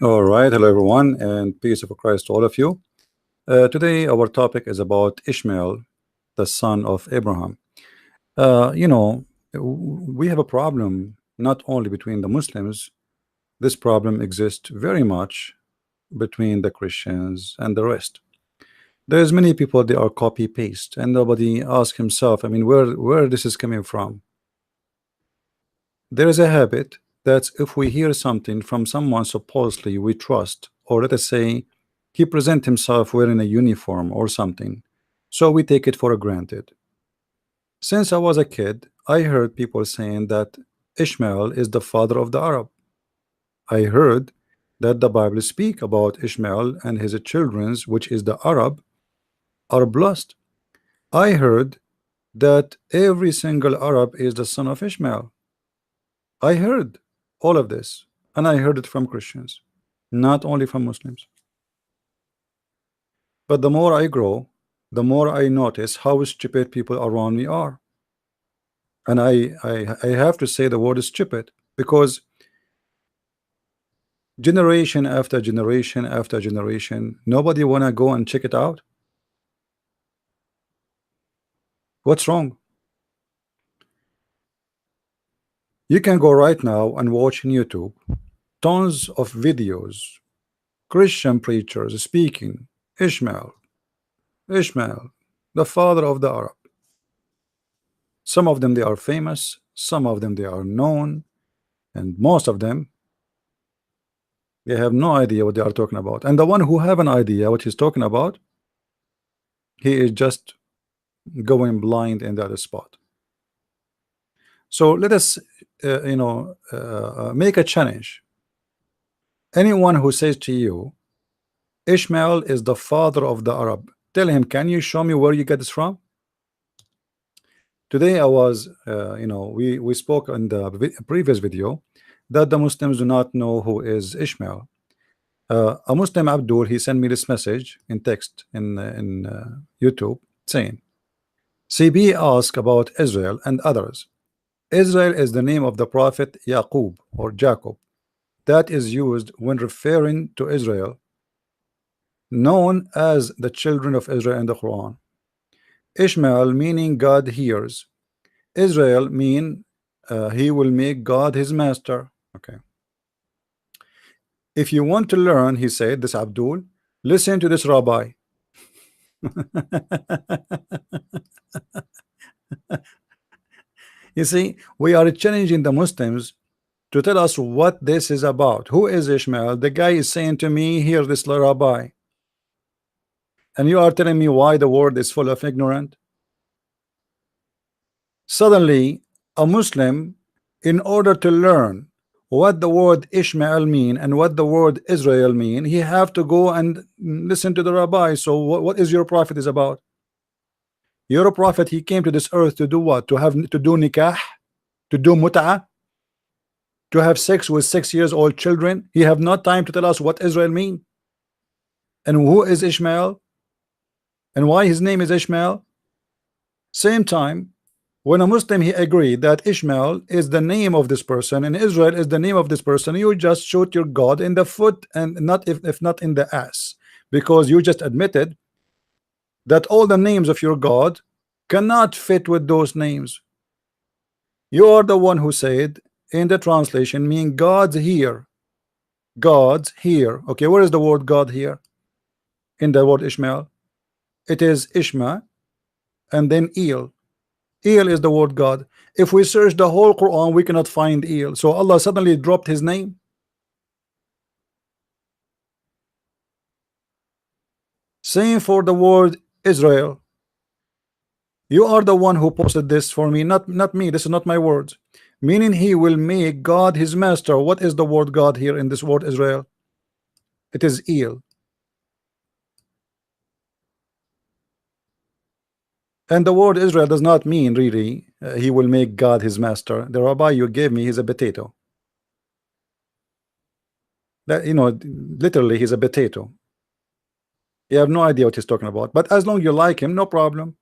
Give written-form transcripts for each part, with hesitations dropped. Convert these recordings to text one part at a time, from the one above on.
All right, hello everyone, and peace of Christ to all of you. Today, our topic is about Ishmael, the son of Abraham. We have a problem not only between the Muslims, this problem exists very much between the Christians and the rest. There's many people they are copy paste, and nobody asks himself, I mean, where this is coming from. There is a habit that if we hear something from someone supposedly we trust, or let us say he present himself wearing a uniform or something, so we take it for granted. Since I was a kid, I heard people saying that Ishmael is the father of the Arab. I heard that the Bible speak about Ishmael and his children's, which is the Arab, are blessed. I heard that every single Arab is the son of Ishmael. I heard all of this, and I heard it from Christians, not only from Muslims. But the more I grow, the more I notice how stupid people around me are. And I have to say the word is stupid because generation after generation after generation, nobody wanna go and check it out. What's wrong? You can go right now and watch on YouTube tons of videos, Christian preachers speaking Ishmael, the father of the Arab. Some of them they are famous, some of them they are known, and most of them they have no idea what they are talking about. And the one who have an idea what he's talking about, he is just going blind in the other spot. So let us make a challenge. Anyone who says to you Ishmael is the father of the Arab, tell him, can you show me where you get this from? Today I was we spoke in the previous video that the Muslims do not know who is Ishmael. A Muslim Abdul, he sent me this message in text in YouTube saying CB asked about Israel and others. Israel is the name of the prophet Yaqub or Jacob that is used when referring to Israel, known as the children of Israel in the Quran. Ishmael meaning God hears. Israel mean he will make God his master. Okay. If you want to learn, he said, this Abdul, listen to this rabbi. You see, we are challenging the Muslims to tell us what this is about. Who is Ishmael? The guy is saying to me, hear this rabbi. And you are telling me why the world is full of ignorant? Suddenly, a Muslim, in order to learn what the word Ishmael mean and what the word Israel mean, he have to go and listen to the rabbi. So what is your prophet is about? Your prophet, he came to this earth to do what? To do nikah, to do mut'ah, to have sex with 6-year-old children. He have not time to tell us what Israel mean and who is Ishmael and why his name is Ishmael. Same time, when a Muslim he agreed that Ishmael is the name of this person and Israel is the name of this person, you just shoot your God in the foot and not if not in the ass, because you just admitted that all the names of your God cannot fit with those names. You are the one who said in the translation, mean God's here. God's here. Okay, where is the word God here? In the word Ishmael. It is Ishma and then El. El is the word God. If we search the whole Quran, we cannot find El. So Allah suddenly dropped his name. Same for the word Israel. You are the one who posted this for me, not me. This is not my words. Meaning he will make God his master. What is the word God here in this word Israel? It is El. And the word Israel does not mean really he will make God his master. The rabbi you gave me is a potato. That literally he's a potato. You have no idea what he's talking about. But as long as you like him, no problem.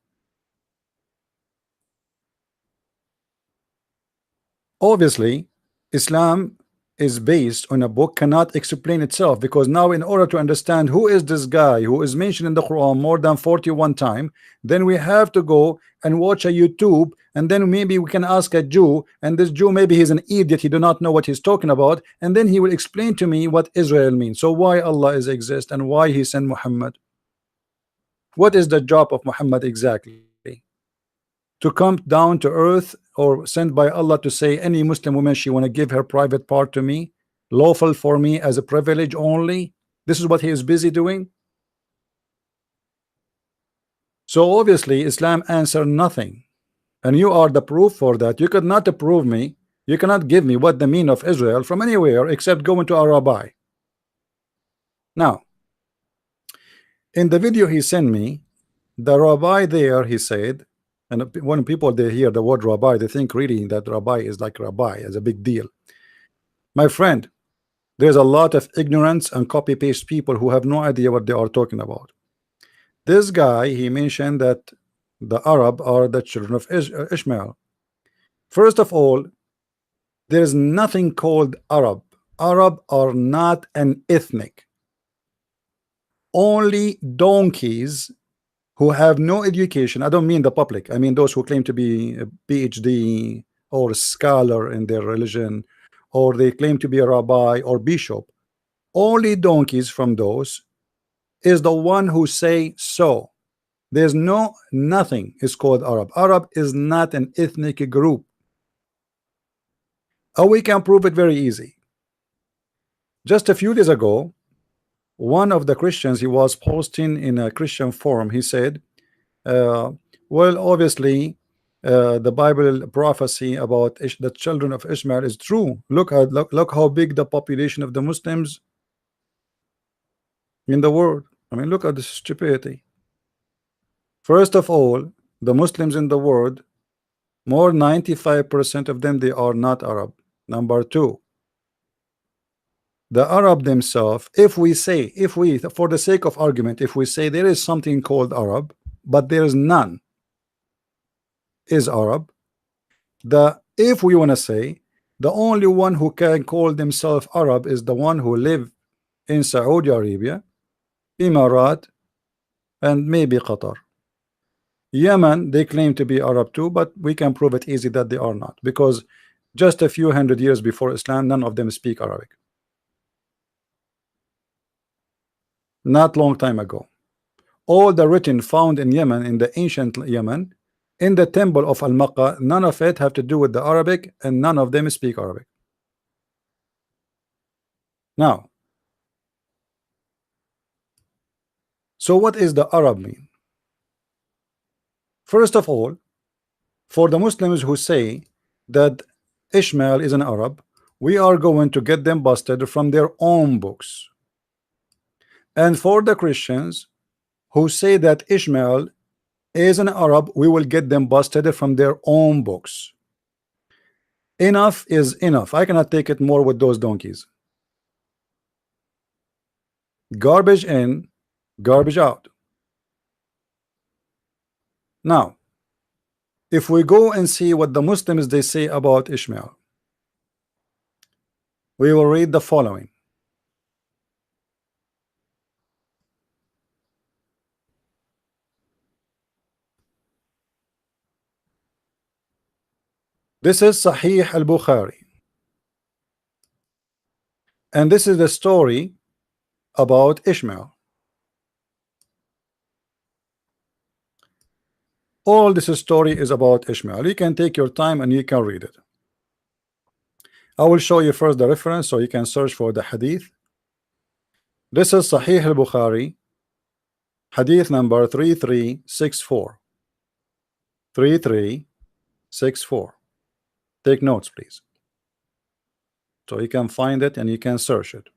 Obviously, Islam is based on a book cannot explain itself, because now in order to understand who is this guy who is mentioned in the Quran more than 41 times, then we have to go and watch a YouTube, and then maybe we can ask a Jew, and this Jew, maybe he's an idiot, he do not know what he's talking about, and then he will explain to me what Israel means. So why Allah is exist and why he sent Muhammad? What is the job of Muhammad exactly? To come down to earth, or sent by Allah to say any Muslim woman she want to give her private part to me, lawful for me as a privilege only? This is what he is busy doing. So obviously Islam answered nothing, and you are the proof for that. You could not prove me, you cannot give me what the mean of Israel from anywhere except going to a rabbi. Now in the video he sent me, the rabbi there, he said, and when people they hear the word rabbi, they think really that rabbi is like rabbi as a big deal. My friend, there's a lot of ignorance and copy paste people who have no idea what they are talking about. This guy, he mentioned that the Arab are the children of Ishmael. First of all, there is nothing called Arab. Arab are not an ethnic. Only donkeys who have no education, I don't mean the public, I mean those who claim to be a PhD or a scholar in their religion, or they claim to be a rabbi or bishop, only donkeys from those is the one who say so. There's nothing is called Arab. Arab is not an ethnic group. We can prove it very easy. Just a few days ago, one of the Christians, he was posting in a Christian forum, he said, well, obviously the Bible prophecy about the children of Ishmael is true. Look how big the population of the Muslims in the world. I mean, look at the stupidity. First of all, the Muslims in the world, more 95% of them, they are not Arab. Number two, the Arab themselves, if we, for the sake of argument, if we say there is something called Arab, but there is none is Arab, if we want to say the only one who can call themselves Arab is the one who live in Saudi Arabia, Emirat, and maybe Qatar. Yemen, they claim to be Arab too, but we can prove it easy that they are not, because just a few hundred years before Islam, none of them speak Arabic. Not long time ago, all the written found in Yemen, in the ancient Yemen, in the temple of Al-Makkah, none of it have to do with the Arabic, and none of them speak Arabic. Now, so what is the Arab mean? First of all, for the Muslims who say that Ishmael is an Arab, we are going to get them busted from their own books. And for the Christians who say that Ishmael is an Arab, we will get them busted from their own books. Enough is enough. I cannot take it more with those donkeys. Garbage in, garbage out. Now, if we go and see what the Muslims they say about Ishmael, we will read the following. This is Sahih al-Bukhari, and this is the story about Ishmael. All this story is about Ishmael. You can take your time and you can read it. I will show you first the reference so you can search for the hadith. This is Sahih al-Bukhari, hadith number 3364. 3364. Take notes, please, so you can find it and you can search it.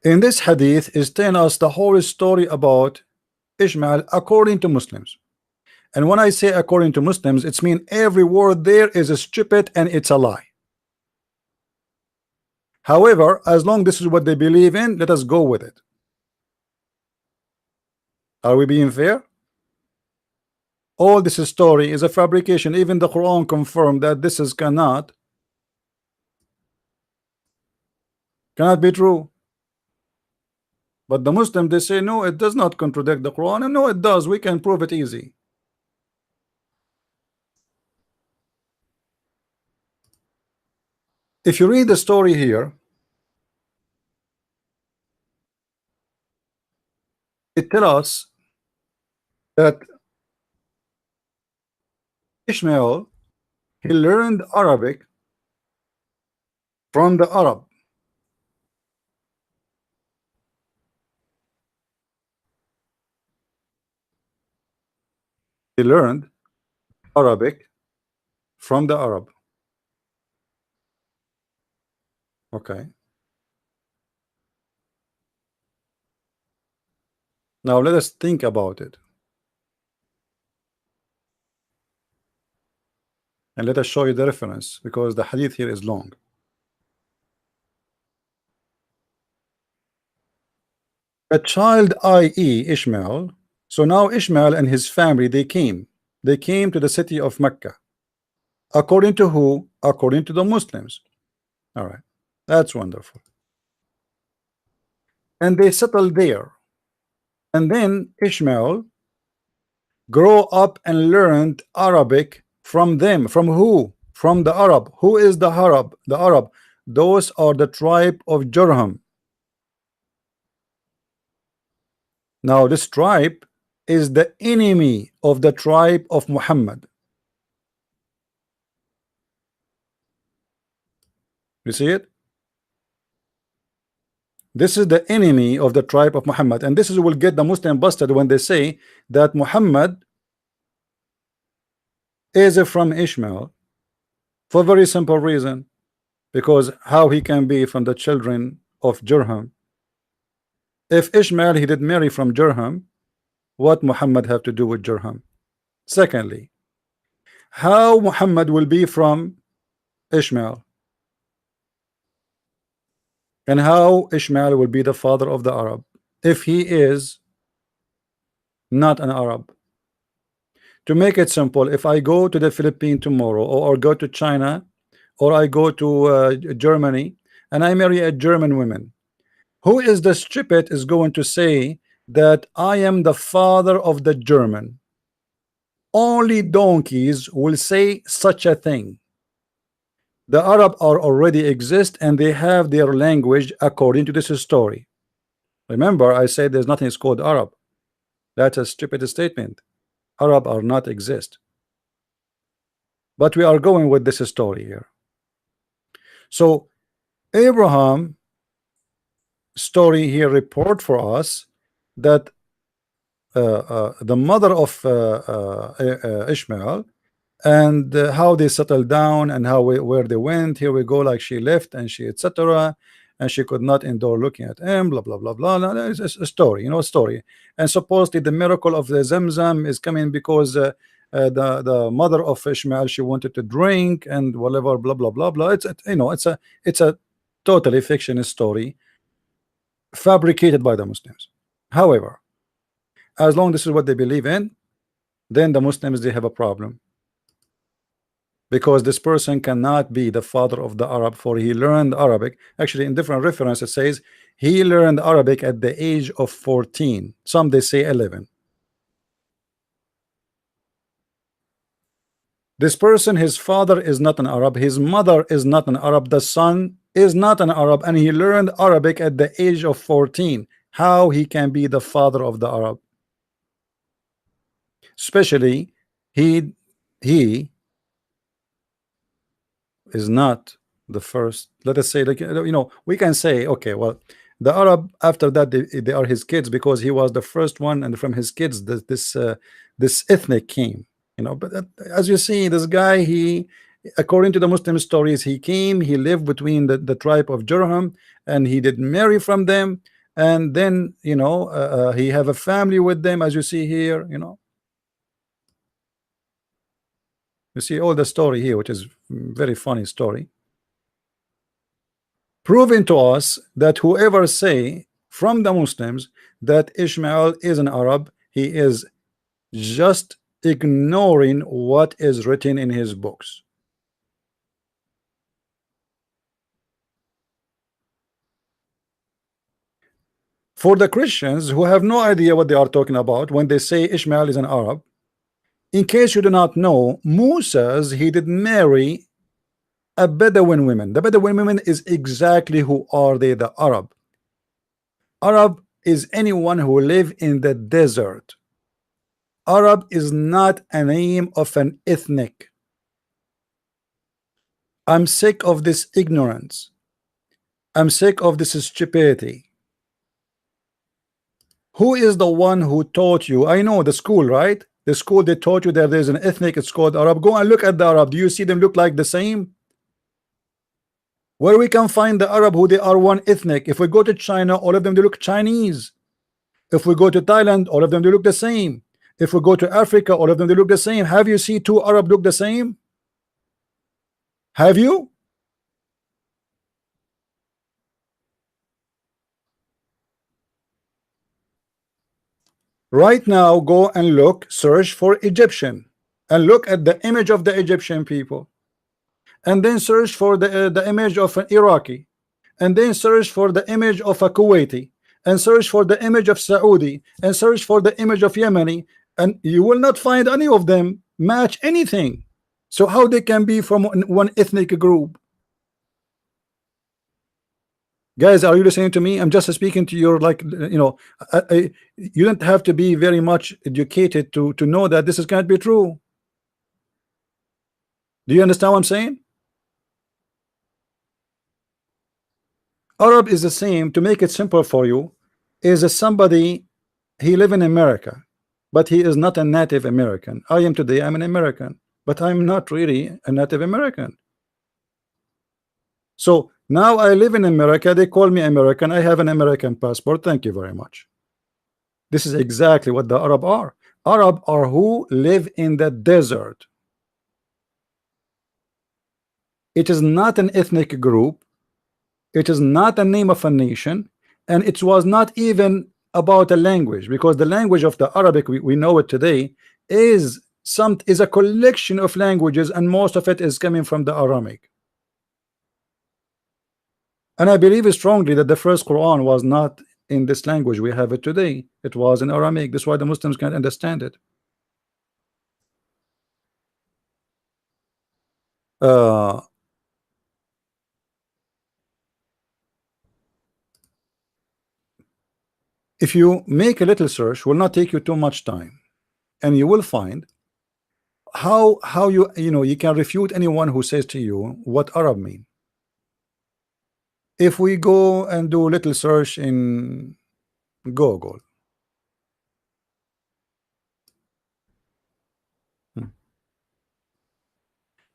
In this hadith is telling us the whole story about Ishmael according to Muslims. And when I say according to Muslims, it's mean every word there is stupid and it's a lie. However, as long this is what they believe in, let us go with it. Are we being fair? All this story is a fabrication. Even the Quran confirmed that this is cannot Cannot be true. But the Muslim, they say no, it does not contradict the Quran, and no, it does. We can prove it easy. If you read the story here, it tells us that Ishmael, he learned Arabic from the Arab. He learned Arabic from the Arab. Okay. Now let us think about it. And let us show you the reference, because the hadith here is long. A child, i.e. Ishmael. So now Ishmael and his family, they came to the city of Mecca. According to who? According to the Muslims. All right, that's wonderful. And they settled there. And then Ishmael grow up and learned Arabic from them. From who? From the Arab. Who is the Arab? The Arab. Those are the tribe of Jurham. Now this tribe is the enemy of the tribe of Muhammad. You see it? This is the enemy of the tribe of Muhammad, and this is will get the Muslim busted when they say that Muhammad is from Ishmael, for a very simple reason, because how he can be from the children of Jurham? If Ishmael he did marry from Jurham, what Muhammad have to do with Jurham? Secondly, how Muhammad will be from Ishmael, and how Ishmael will be the father of the Arab if he is not an Arab? To make it simple, if I go to the Philippines tomorrow, or go to China, or I go to Germany, and I marry a German woman, who is the stupid is going to say that I am the father of the German? Only donkeys will say such a thing. The Arab are already exist, and they have their language according to this story. Remember, I said there's nothing is called Arab. That's a stupid statement. Arab are not exist. But we are going with this story here. So Abraham story here report for us that the mother of Ishmael, and how they settled down, and how where they went. Here we go, like she left and she etc. And she could not endure looking at him, blah blah blah blah. No, it's a story, you know, a story. And supposedly the miracle of the Zamzam is coming because the mother of Ishmael, she wanted to drink and whatever, blah blah blah blah. It's you know, it's a totally fictional story fabricated by the Muslims. However, as long as this is what they believe in, then the Muslims, they have a problem, because this person cannot be the father of the Arab, for he learned Arabic. Actually, in different reference it says he learned Arabic at the age of 14. Some they say 11. This person, his father is not an Arab, his mother is not an Arab, the son is not an Arab, and he learned Arabic at the age of 14. How he can be the father of the Arab? Especially he is not the first. Let us say, like, you know, we can say, okay, well, the Arab after that they are his kids, because he was the first one, and from his kids this ethnic came, you know. But as you see, this guy, he, according to the Muslim stories, he came, he lived between the tribe of Jurham, and he did marry from them, and then, you know, he have a family with them, as you see here, you know. You see all the story here, which is very funny story, proving to us that whoever say from the Muslims that Ishmael is an Arab, he is just ignoring what is written in his books. For the Christians who have no idea what they are talking about when they say Ishmael is an Arab, in case you do not know, Moses, he did marry a Bedouin woman. The Bedouin women is exactly who are they? The Arab. Arab is anyone who live in the desert. Arab is not a name of an ethnic. I'm sick of this ignorance. I'm sick of this stupidity. Who is the one who taught you? I know the school, right? The school they taught you that there's an ethnic, it's called Arab. Go and look at the Arab. Do you see them look like the same? Where we can find the Arab who they are one ethnic? If we go to China, all of them they look Chinese. If we go to Thailand, all of them they look the same. If we go to Africa, all of them they look the same. Have you seen two Arab look the same? Have you? Right now, go and look, search for Egyptian, and look at the image of the Egyptian people, and then search for the image of an Iraqi, and then search for the image of a Kuwaiti, and search for the image of Saudi, and search for the image of Yemeni, and you will not find any of them match anything. So how they can be from one ethnic group? Guys, are you listening to me? I'm just speaking to your, like, you know, you don't have to be very much educated to know that this is can't be true. Do you understand what I'm saying? Arab is the same, to make it simple for you, is a somebody, he live in America, but he is not a native American. I am today, I'm an American, but I'm not really a native American. So now I live in America, they call me American, I have an American passport, thank you very much. This is exactly what the Arab are. Arab are who live in the desert. It is not an ethnic group, it is not a name of a nation, and it was not even about a language, because the language of the Arabic, we know it today, is a collection of languages, and most of it is coming from the Aramaic. And I believe strongly that the first Quran was not in this language we have it today. It was in Aramaic. That's why the Muslims can't understand it. If you make a little search, will not take you too much time, and you will find how you know you can refute anyone who says to you what Arab mean. If we go and do a little search in Google,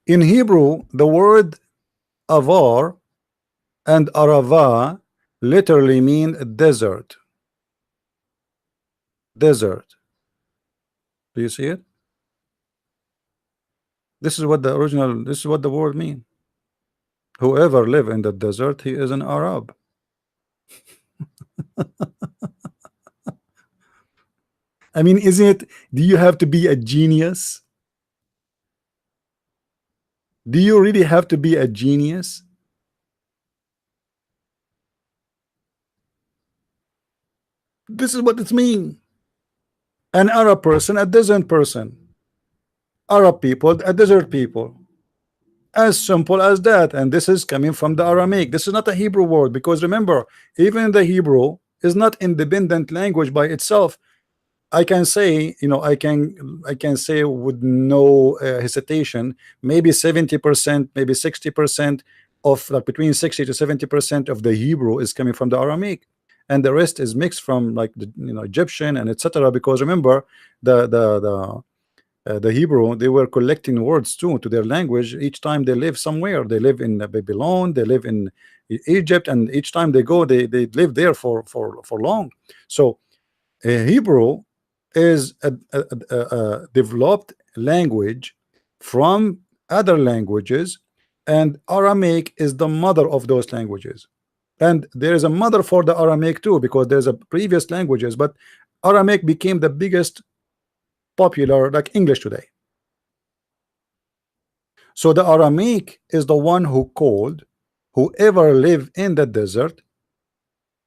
in Hebrew, the word avar and arava literally mean desert. Desert. Do you see it? This is what the original, this is what the word mean. Whoever live in the desert, he is an Arab. I mean, isn't it? Do you have to be a genius? Do you really have to be a genius? This is what it means. An Arab person, a desert person. Arab people, a desert people. As simple as that. And this is coming from the Aramaic. This is not a Hebrew word, because remember, even the Hebrew is not independent language by itself. I can say, you know, I can say with no hesitation, maybe 70%, maybe 60% of, like, between 60 to 70% of the Hebrew is coming from the Aramaic, and the rest is mixed from, like, the, you know, Egyptian and etc. Because remember, the Hebrew, they were collecting words too to their language each time they live somewhere. They live in Babylon, they live in Egypt, and each time they go, they live there for long. So Hebrew is a developed language from other languages, and Aramaic is the mother of those languages. And there is a mother for the Aramaic too, because there's a previous languages, but Aramaic became the biggest popular, like English today. So the Aramaic is the one who called whoever live in the desert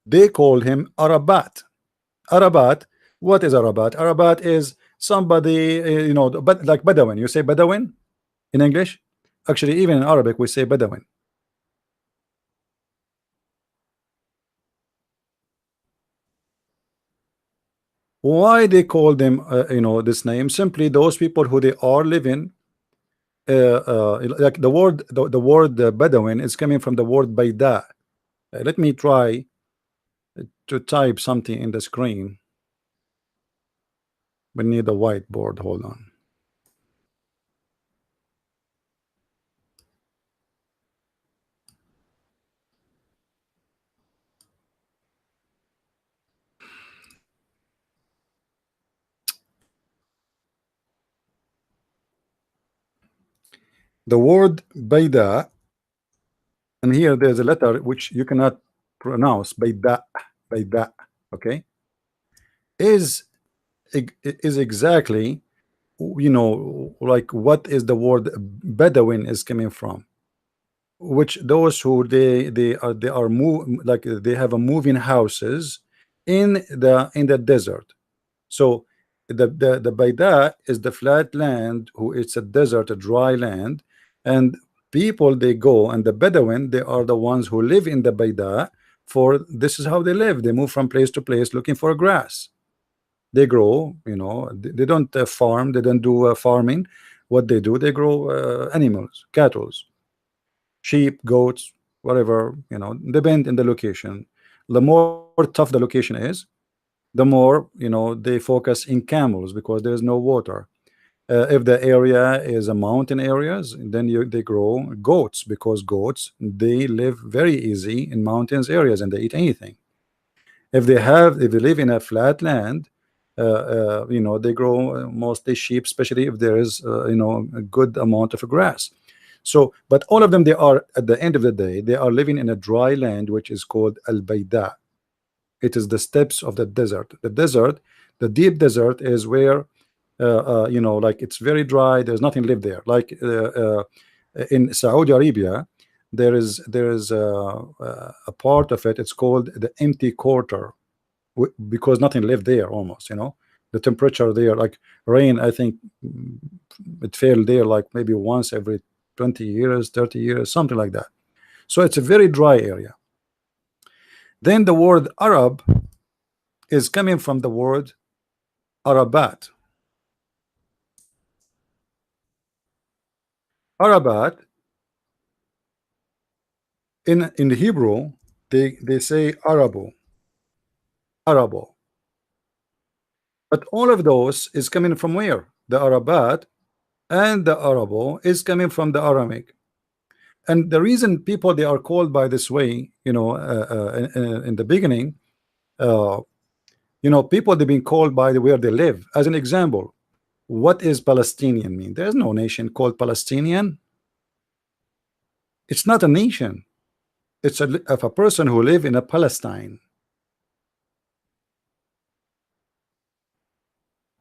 They called him Arabat. Arabat. What is Arabat? Arabat is somebody, but like Bedouin. You say Bedouin in English. Actually, even in Arabic, we say Bedouin. Why they call them, this name? Simply those people who they are living. Like the word Bedouin is coming from the word Baida. Let me try to type something in the screen. We need a whiteboard. Hold on. The word Baida, and here there's a letter which you cannot pronounce. Baida, Baida. Okay, is is exactly, like what is the word Bedouin is coming from, which those who they are move, like they have a moving houses in the desert. So the Baida is the flat land, who it's a desert, a dry land, and people they go, and the Bedouin, they are the ones who live in the Baida. For this is how they live. They move from place to place looking for grass. They grow, they don't farm, they don't do farming. What they do, they grow animals, cattle, sheep, goats, whatever, depend in the location. The more tough the location is, the more they focus in camels, because there's no water. If the area is a mountain areas, then they grow goats, because goats, they live very easy in mountains areas and they eat anything. If they live in a flat land, they grow mostly sheep, especially if there is a good amount of grass. So, but all of them, they are, at the end of the day, they are living in a dry land which is called Al Baida. It is the steppes of the desert. The desert, the deep desert, is where like it's very dry. There's nothing live there. Like in Saudi Arabia, there is a part of it. It's called the empty quarter, because nothing lived there almost. The temperature there, like rain, I think it failed there like maybe once every 20 years, 30 years, something like that. So it's a very dry area. Then the word Arab is coming from the word Arabat. Arabat in the Hebrew, they say Arabo. But all of those is coming from where? The Arabat and the Arabo is coming from the Aramaic. And the reason people they are called by this way, in the beginning, uh, people they've been called by the where they live. As an example, what is Palestinian mean? There's no nation called Palestinian. It's not a nation. It's of a person who live in a Palestine.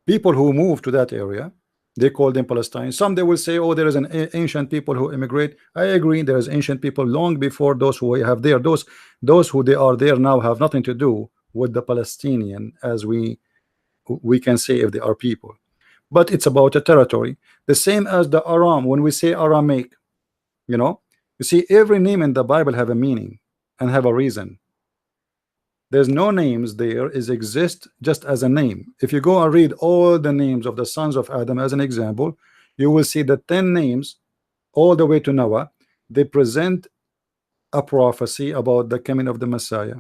People who move to that area, they call them Palestine. Some they will say, oh, there is an ancient people who immigrate. I agree, there is ancient people long before those who we have there. Those who they are there now have nothing to do with the Palestinian, as we can say, if they are people. But it's about a territory. The same as the Aram. When we say Aramaic, you see, every name in the Bible have a meaning and have a reason. There's no names there, is exist just as a name. If you go and read all the names of the sons of Adam as an example, you will see the 10 names all the way to Noah. They present a prophecy about the coming of the Messiah.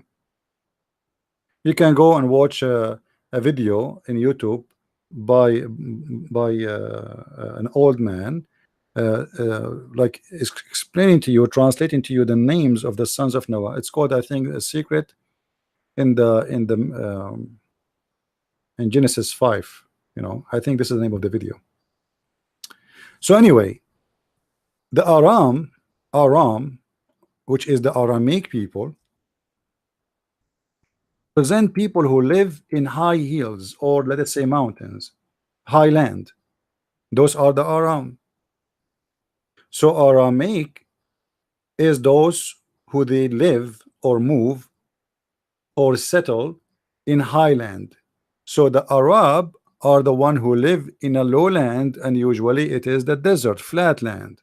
You can go and watch a video in YouTube by an old man, like explaining to you, translating to you the names of the sons of Noah. It's called, I think, A Secret in Genesis 5. I think this is the name of the video. So anyway, the Aram, which is the Aramaic people, present people who live in high hills, or let us say mountains, high land. Those are the Aram. So Aramaic is those who they live or move or settle in highland. So the Arab are the one who live in a lowland, and usually it is the desert, flat land.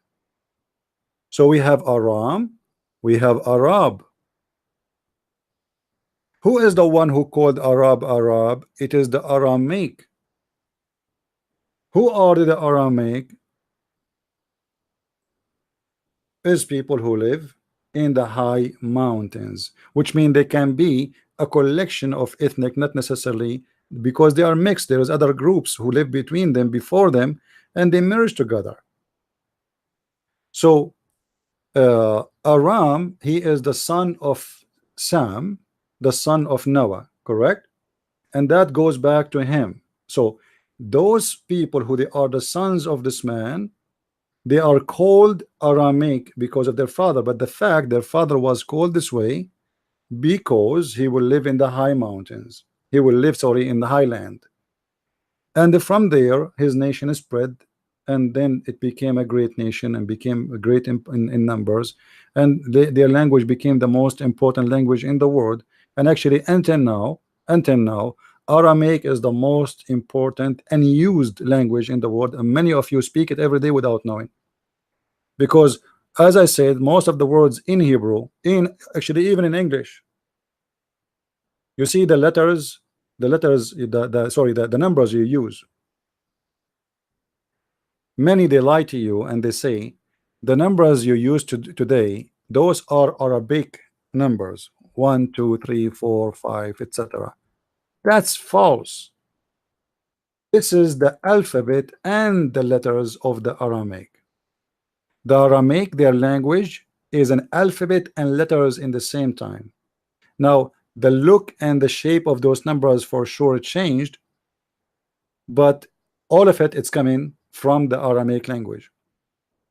So we have Aram, we have Arab. Who is the one who called Arab Arab? It is the Aramaic. Who are the Aramaic? Is people who live in the high mountains, which mean they can be a collection of ethnic, not necessarily because they are mixed. There is other groups who live between them, before them, and they merge together. So Aram, he is the son of Sam, the son of Noah, correct? And that goes back to him. So those people who they are the sons of this man, they are called Aramaic because of their father, but the fact their father was called this way because he will live in the high mountains. He will live, sorry, in the highland. And from there, his nation is spread, and then it became a great nation and became great in numbers. And their language became the most important language in the world. And actually, until now, Aramaic is the most important and used language in the world. And many of you speak it every day without knowing. Because, as I said, most of the words in Hebrew, in actually even in English, you see the letters, the numbers you use. Many they lie to you and they say the numbers you use today, those are Arabic numbers, 1, 2, 3, 4, 5, etc. That's false. This is the alphabet and the letters of the Aramaic. The Aramaic, their language, is an alphabet and letters in the same time. Now, the look and the shape of those numbers for sure changed, but all of it's coming from the Aramaic language.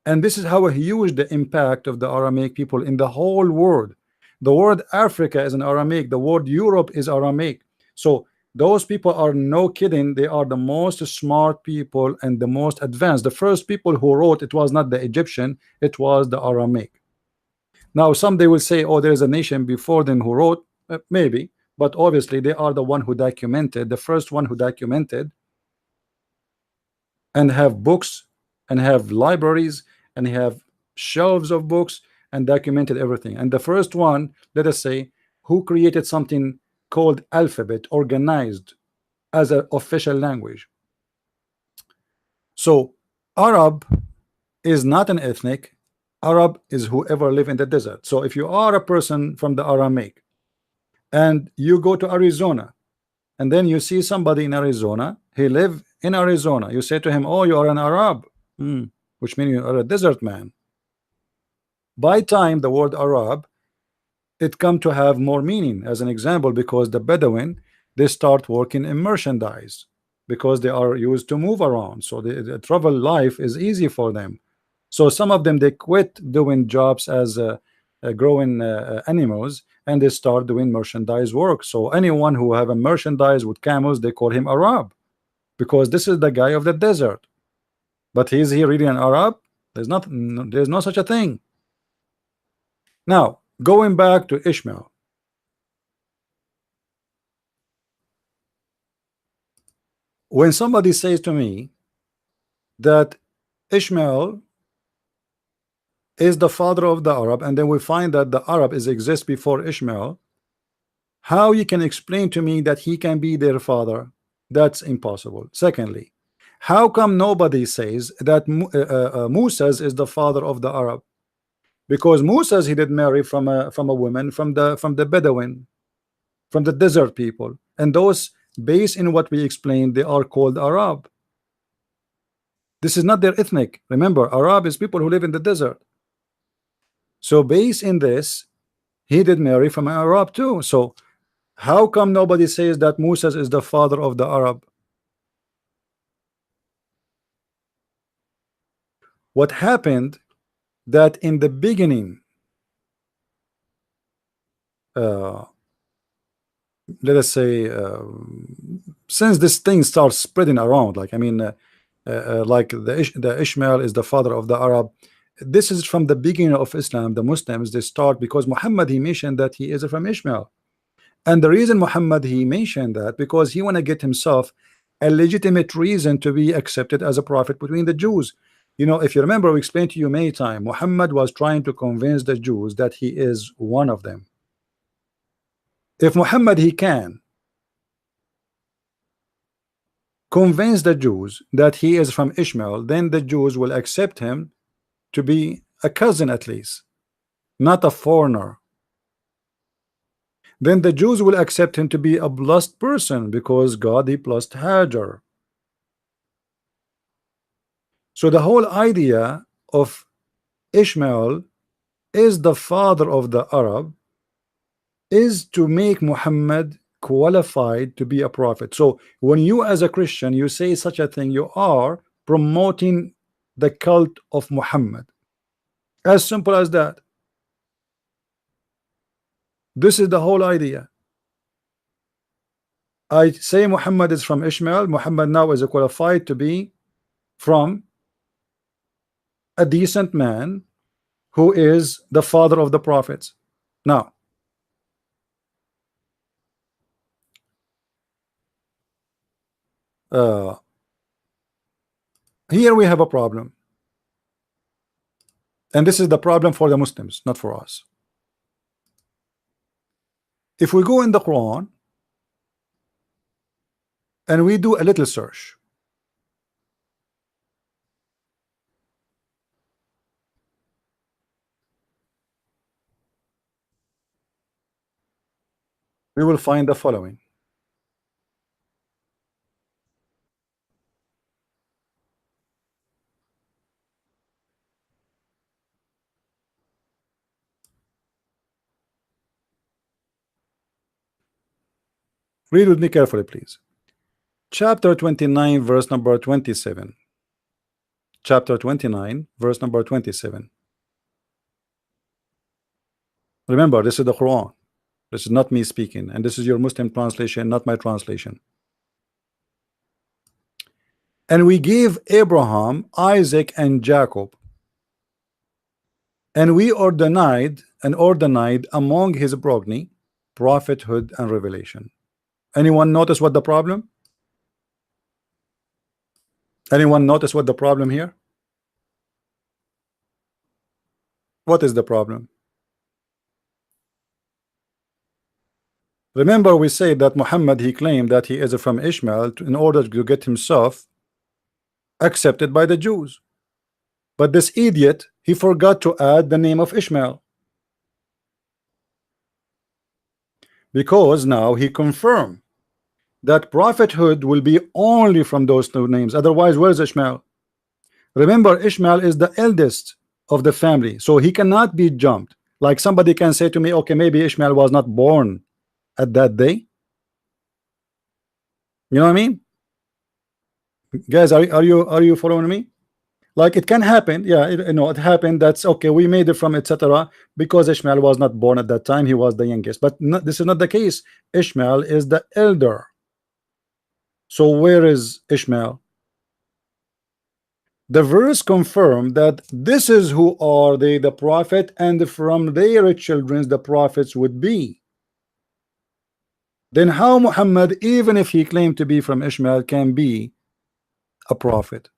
And this is how huge the impact of the Aramaic people in the whole world. The word Africa is an Aramaic, the word Europe is Aramaic. So those people are no kidding, they are the most smart people and the most advanced. The first people who wrote, it was not the Egyptian, it was the Aramaic. Now someday will say, oh, there is a nation before them who wrote. Maybe, but obviously they are the one who documented, the first one who documented, and have books and have libraries and have shelves of books and documented everything. And the first one, let us say, who created something called alphabet, organized as an official language. So Arab is not an ethnic. Arab is whoever live in the desert. So if you are a person from the Aramaic and you go to Arizona and then you see somebody in Arizona, he live in Arizona, you say to him, oh, you are an Arab, which means you are a desert man. By time the word Arab, it come to have more meaning. As an example, because the Bedouin, they start working in merchandise because they are used to move around, so the travel life is easy for them. So some of them, they quit doing jobs as growing animals, and they start doing merchandise work. So anyone who have a merchandise with camels, they call him Arab, because this is the guy of the desert. But is he really an Arab? There's no such a thing. Now going back to Ishmael, when somebody says to me that Ishmael is the father of the Arab, and then we find that the Arab exists before Ishmael, how you can explain to me that he can be their father? That's impossible. Secondly, how come nobody says that Moses is the father of the Arab? Because Moses, he did marry from a woman from the Bedouin, from the desert people, and those, based in what we explained, they are called Arab. This is not their ethnic. Remember, Arab is people who live in the desert. So based in this, he did marry from an Arab too. So how come nobody says that Moses is the father of the Arab? What happened that in the beginning, let us say, since this thing starts spreading around, like, I mean, like the Ishmael is the father of the Arab. This is from the beginning of Islam. The Muslims, they start, because Muhammad, he mentioned that he is from Ishmael, And the reason Muhammad he mentioned that because he want to get himself a legitimate reason to be accepted as a prophet between the Jews. You know, if you remember, we explained to you many times, Muhammad was trying to convince the Jews that he is one of them. If Muhammad he can convince the Jews that he is from Ishmael, then the Jews will accept him to be a cousin at least, not a foreigner. Then the Jews will accept him to be a blessed person because God he blessed Hajar. So the whole idea of Ishmael is the father of the Arab is to make Muhammad qualified to be a prophet. So when you as a Christian you say such a thing, you are promoting the cult of Muhammad. As simple as that. This is the whole idea. I say Muhammad is from Ishmael. Muhammad now is qualified to be from a decent man who is the father of the prophets. Now here we have a problem, and this is the problem for the Muslims, not for us. If we go in the Quran and we do a little search, we will find the following. Read with me carefully, please. Chapter 29, verse number 27. Chapter 29, verse number 27. Remember, this is the Quran. This is not me speaking, and this is your Muslim translation, not my translation. And we gave Abraham, Isaac, and Jacob, and we ordained among his progeny prophethood and revelation. Anyone notice what the problem? Anyone notice what the problem here? What is the problem? Remember, we say that Muhammad he claimed that he is from Ishmael in order to get himself accepted by the Jews. But this idiot, he forgot to add the name of Ishmael, because now he confirmed that prophethood will be only from those two names. Otherwise, where's Ishmael? Remember, Ishmael is the eldest of the family, so he cannot be jumped. Like somebody can say to me, okay, maybe Ishmael was not born at that day. You know what I mean? Guys, are you following me? Like it can happen, yeah, it happened. That's okay. We made it from etc. because Ishmael was not born at that time. He was the youngest, but this is not the case. Ishmael is the elder. So where is Ishmael? The verse confirmed that this is who are they, the prophet, and from their children the prophets would be. Then how Muhammad, even if he claimed to be from Ishmael, can be a prophet?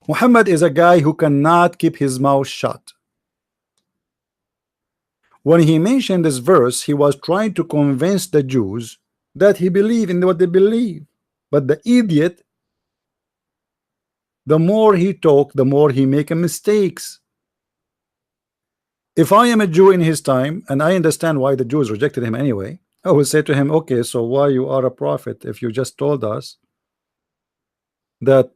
Muhammad is a guy who cannot keep his mouth shut. When he mentioned this verse, he was trying to convince the Jews that he believed in what they believe. But the idiot, the more he talk, the more he make mistakes. If I am a Jew in his time, and I understand why the Jews rejected him anyway, I will say to him, okay, so why you are a prophet if you just told us that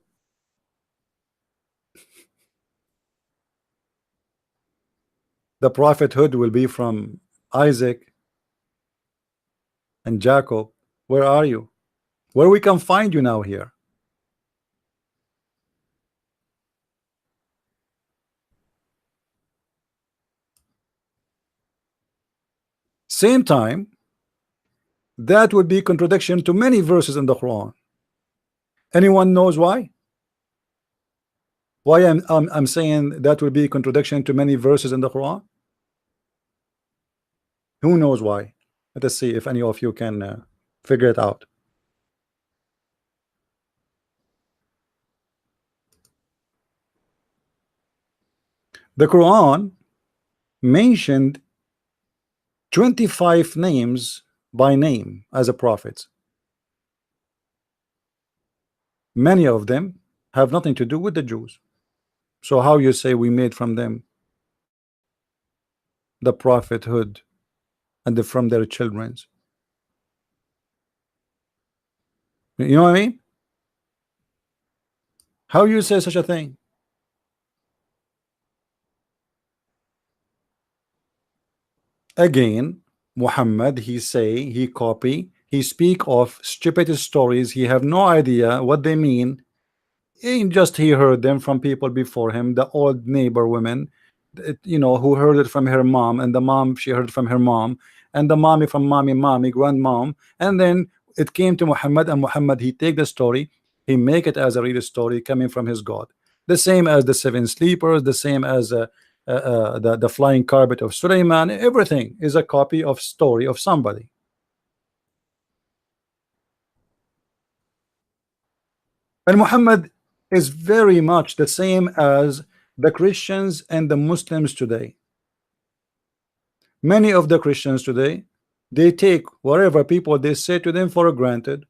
the prophethood will be from Isaac and Jacob? Where are you? Where we can find you now here? Same time, that would be contradiction to many verses in the Quran. Anyone knows why? Why I'm saying that would be contradiction to many verses in the Quran? Who knows why? Let us see if any of you can figure it out. The Quran mentioned 25 names by name as a prophet. Many of them have nothing to do with the Jews. So how you say we made from them the prophethood and from their children's? You know what I mean? How you say such a thing? Again, Muhammad, he say, he copy, he speak of stupid stories. He have no idea what they mean. Just he heard them from people before him, the old neighbor women, you know, who heard it from her mom, and the mom, she heard it from her mom, and the mommy from mommy, grandmom, and then it came to Muhammad, and Muhammad, he take the story, he make it as a real story coming from his God. The same as the seven sleepers, the same as the flying carpet of Suleiman. Everything is a copy of story of somebody. And Muhammad is very much the same as the Christians and the Muslims today. Many of the Christians today, they take whatever people they say to them for granted.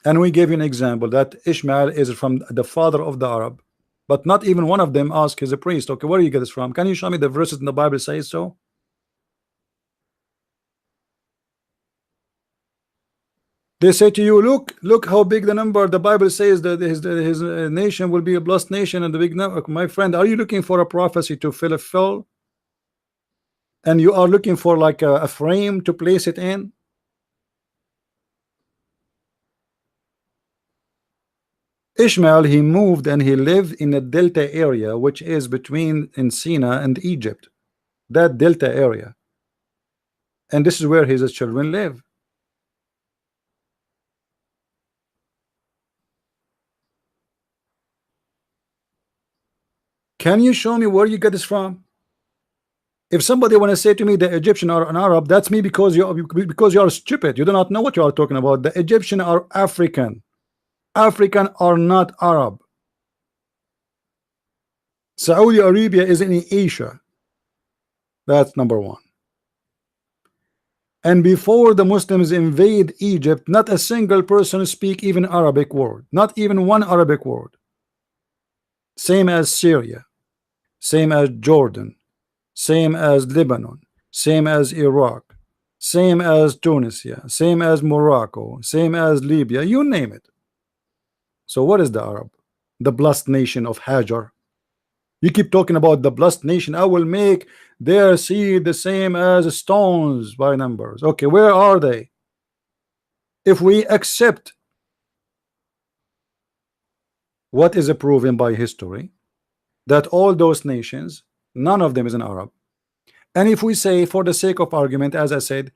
And we gave you an example that Ishmael is from the father of the Arab, but not even one of them asked his priest, okay, where do you get this from? Can you show me the verses in the Bible say so? They say to you, look how big the number. The Bible says that his nation will be a blessed nation, and the big number. My friend, are you looking for a prophecy to fulfill? And you are looking for like a frame to place it in? Ishmael, he moved and he lived in a delta area, which is between in Sinai and Egypt. That delta area. And this is where his children live. Can you show me where you get this from? If somebody want to say to me the Egyptian are an Arab, that's me because you are stupid. You do not know what you are talking about. The Egyptian are African. African are not Arab. Saudi Arabia is in Asia. That's number one. And before the Muslims invade Egypt, not a single person speak even Arabic word. Not even one Arabic word. Same as Syria. Same as Jordan. Same as Lebanon. Same as Iraq. Same as Tunisia. Same as Morocco. Same as Libya. You name it. So what is the Arab? The blessed nation of Hajar. You keep talking about the blessed nation. I will make their seed the same as stones by numbers. Okay, where are they? If we accept what is proven by history, that all those nations, none of them is an Arab. And if we say, for the sake of argument, as I said,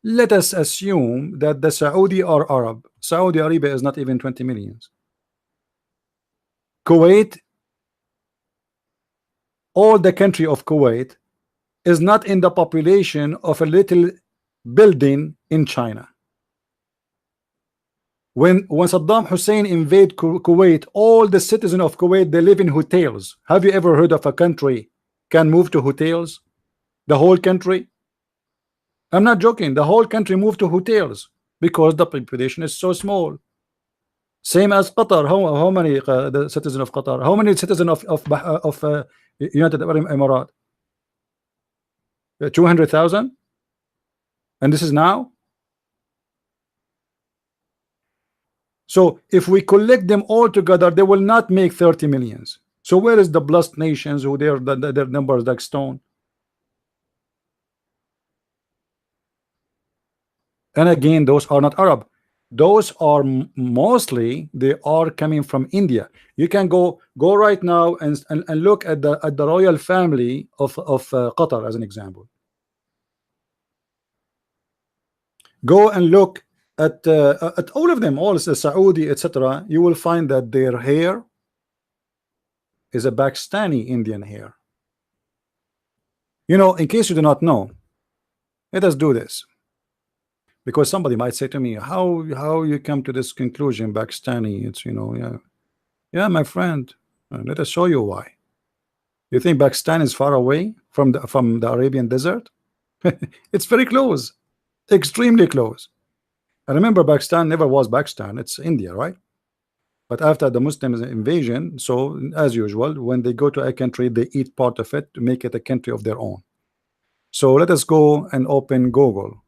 let us assume that the Saudi are Arab. Saudi Arabia is not even 20 millions. Kuwait, all the country of Kuwait is not in the population of a little building in China. When Saddam Hussein invaded Kuwait, all the citizens of Kuwait, they live in hotels. Have you ever heard of a country can move to hotels? The whole country? I'm not joking. The whole country moved to hotels because the population is so small. Same as Qatar. How many the citizens of Qatar? How many citizens of United Arab Emirates? 200,000. And this is now. So if we collect them all together, they will not make 30 millions. So where is the blessed nations who their numbers like stone? And again, those are not Arab. Those are mostly, they are coming from India. You can go right now and look at the royal family of Qatar as an example. Go and look at all of them, all the Saudi, etc. You will find that their hair is a Pakistani Indian here. You know, in case you do not know, let us do this, because somebody might say to me, how you come to this conclusion, Pakistani? It's, you know, yeah, my friend. Let us show you why. You think Pakistan is far away from the Arabian desert? It's very close, extremely close. I remember Pakistan never was Pakistan, it's India, right? But after the Muslim invasion, so as usual, when they go to a country, they eat part of it to make it a country of their own. So let us go and open Google,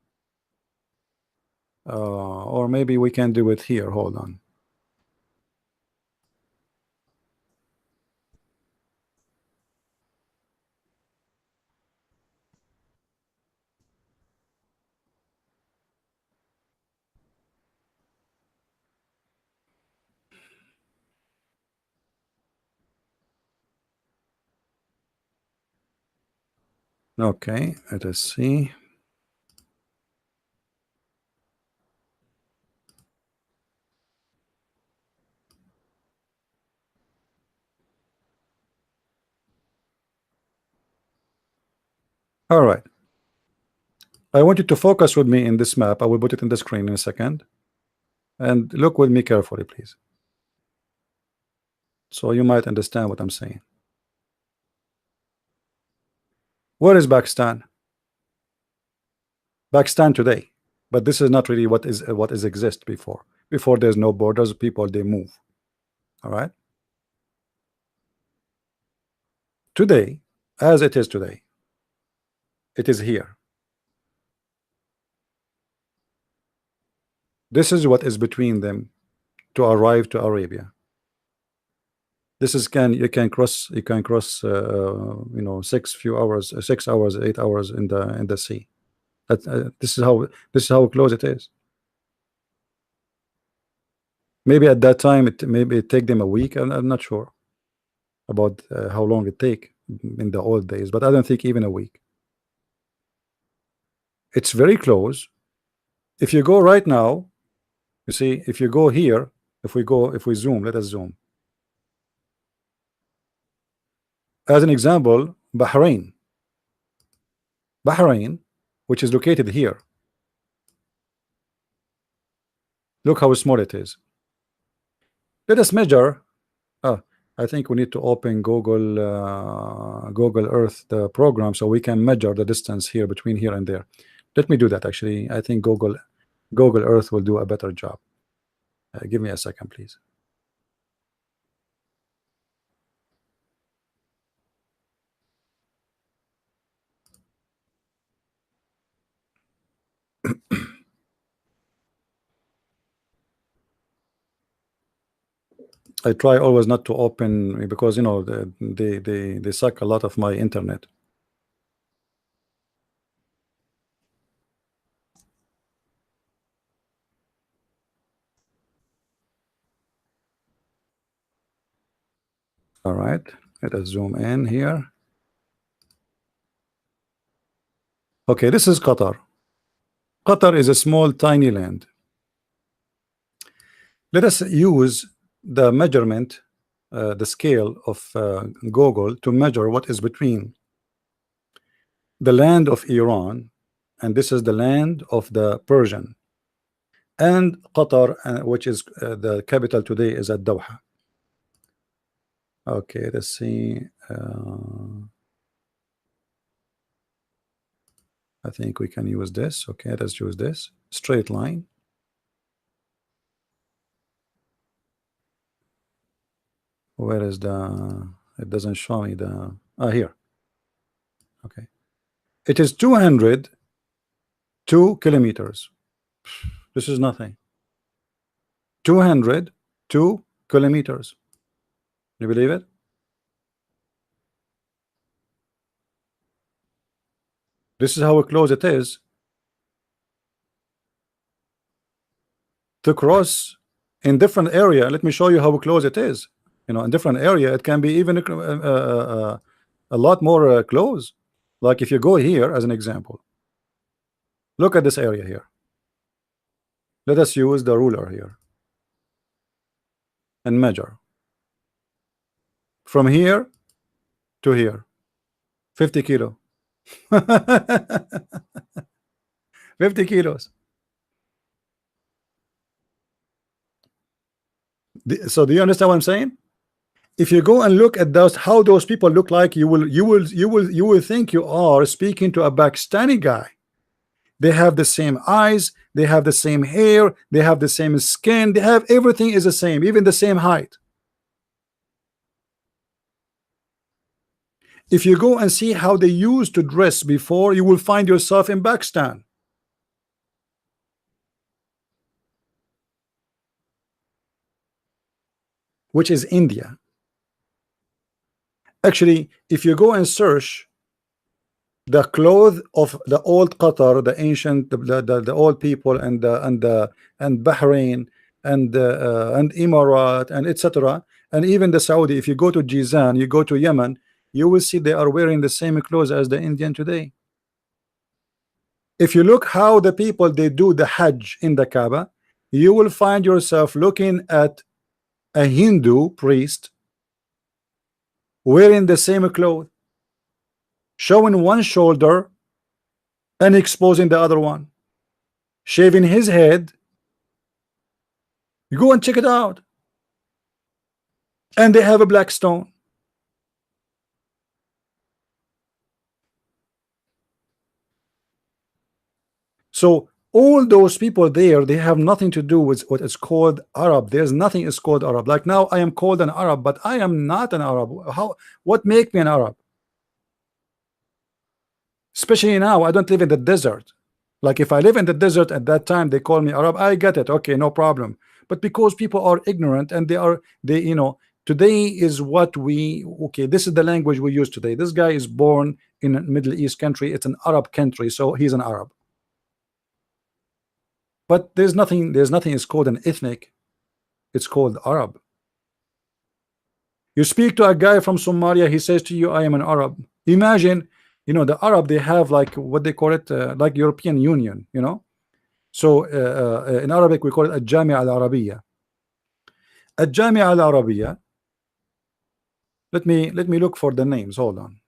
or maybe we can do it here. Hold on. Okay, let us see. All right. I want you to focus with me in this map. I will put it in the screen in a second. And look with me carefully, please. So you might understand what I'm saying. Where is Pakistan? Pakistan today. But this is not really what is exist before. Before there's no borders, people they move. All right. Today, as it is today, it is here. This is what is between them to arrive to Arabia. This is you can cross you know 6 hours 8 hours in the sea. This is how close it is. Maybe at that time maybe it take them a week. I'm not sure about how long it take in the old days, but I don't think even a week. It's very close. If you go right now, you see, if you go here, if we zoom, let us zoom. As an example, Bahrain, which is located here. Look how small it is. Let us measure. I think we need to open Google Earth, the program, so we can measure the distance here between here and there. Let me do that. Actually, I think Google Earth will do a better job. Give me a second, please. I try always not to open, because you know they suck a lot of my internet. All right, let us zoom in here. Okay, this is Qatar. Qatar is a small tiny land. Let us use the measurement, the scale of Google to measure what is between the land of Iran, and this is the land of the Persian, and Qatar, which is the capital today is at Doha. Okay, let's see. I think we can use this. Okay, let's use this straight line. Where is the? It doesn't show me the. Here. Okay, it is 202 kilometers. This is nothing. 202 kilometers. You believe it? This is how close it is to cross in different area. Let me show you how close it is. You know, in different area, it can be even a lot more close. Like if you go here as an example, look at this area here. Let us use the ruler here and measure. from here to here, 50 kilo. 50 kilos. So do you understand what I'm saying? If you go and look at those, how those people look like, you will think you are speaking to a Pakistani guy. They have the same eyes, they have the same hair, they have the same skin, they have everything is the same, even the same height. If you go and see how they used to dress before, you will find yourself in Pakistan. Which is India. Actually, if you go and search the clothes of the old Qatar, the ancient, the old people, and Bahrain and Emirat and etc., and even the Saudi. If you go to Jizan, you go to Yemen, you will see they are wearing the same clothes as the Indian today. If you look how the people they do the Hajj in the Kaaba, you will find yourself looking at a Hindu priest wearing the same clothes, showing one shoulder and exposing the other one, shaving his head. You go and check it out. And they have a black stone. So all those people there, they have nothing to do with what is called Arab. There's nothing is called Arab. Like now I am called an Arab, but I am not an Arab. What make me an Arab? Especially now, I don't live in the desert. Like if I live in the desert at that time, they call me Arab, I get it, okay, no problem. But because people are ignorant and they you know, today is what we, okay, this is the language we use today. This guy is born in a Middle East country, it's an Arab country, so he's an Arab. But there's nothing is called an ethnic, it's called Arab. You speak to a guy from Somalia, he says to you, I am an Arab. Imagine, you know, the Arab, they have like what they call it, like European Union, you know. So in Arabic we call it Al-Jamia Al-Arabiya. Al-Jamia Al-Arabiya. Let me look for the names. Hold on,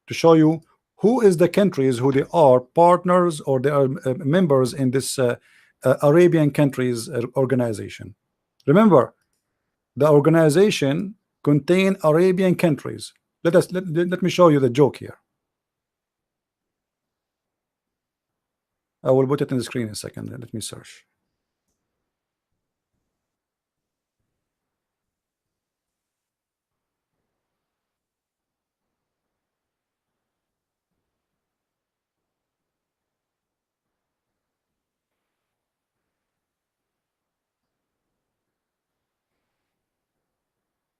to show you who is the countries who they are partners or they are members in this Arabian countries organization. Remember, the organization contain Arabian countries. Let me show you the joke here. I will put it in the screen in a second. Let me search.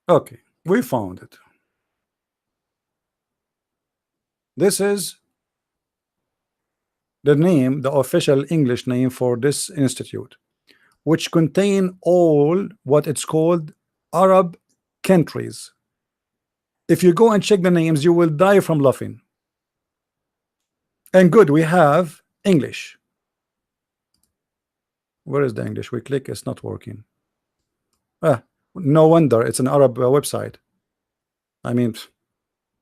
Okay, we found it. This is the name, the official English name for this institute, which contain all what it's called Arab countries. If you go and check the names, you will die from laughing. And good, we have English. Where is the English? We click, it's not working. No wonder, it's an Arab website. I mean,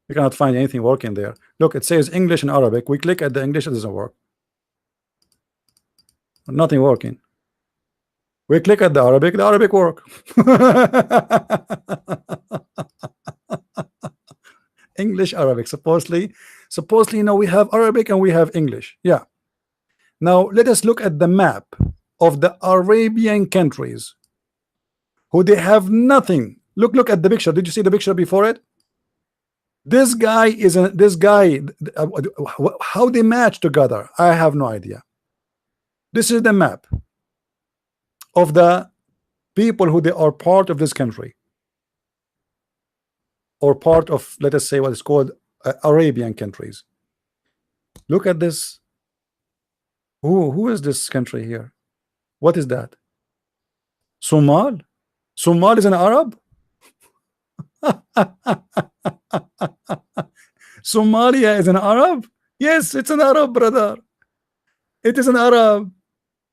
you cannot find anything working there. Look, it says English and Arabic. We click at the English, it doesn't work. Nothing working. We click at the Arabic work. English, Arabic. Supposedly, you know, we have Arabic and we have English. Yeah. Now let us look at the map of the Arabian countries who they have nothing. Look at the picture. Did you see the picture before it? This guy is this guy. How they match together, I have no idea. This is the map of the people who they are part of this country, or part of, let us say, what is called Arabian countries. Look at this. Who is this country here? What is that? Somal? Somal is an Arab? Somalia is an Arab? Yes, it's an Arab, brother. It is an Arab.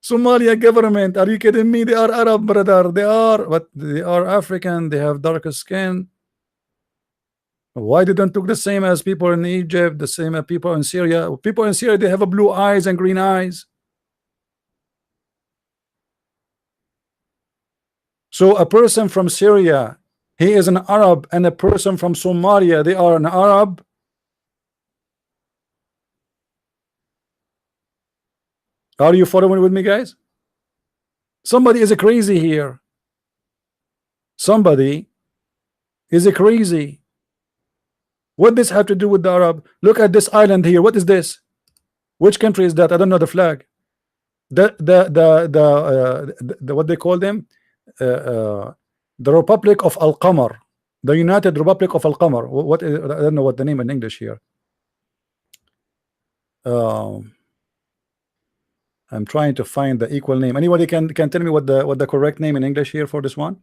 Somalia government. Are you kidding me? They are Arab, brother. They are, but they are African. They have darker skin. Why they don't look the same as people in Egypt, the same as people in Syria? People in Syria, they have a blue eyes and green eyes. So a person from Syria, he is an Arab, and a person from Somalia, they are an Arab. Are you following with me, guys? Somebody is crazy here. Somebody is crazy. What does this have to do with the Arab? Look at this island here. What is this? Which country is that? I don't know the flag. The what they call them? The Republic of Al Qamar, the United Republic of Al Qamar. What is, I don't know what the name in English here. I'm trying to find the equal name. Anybody can tell me what the correct name in English here for this one?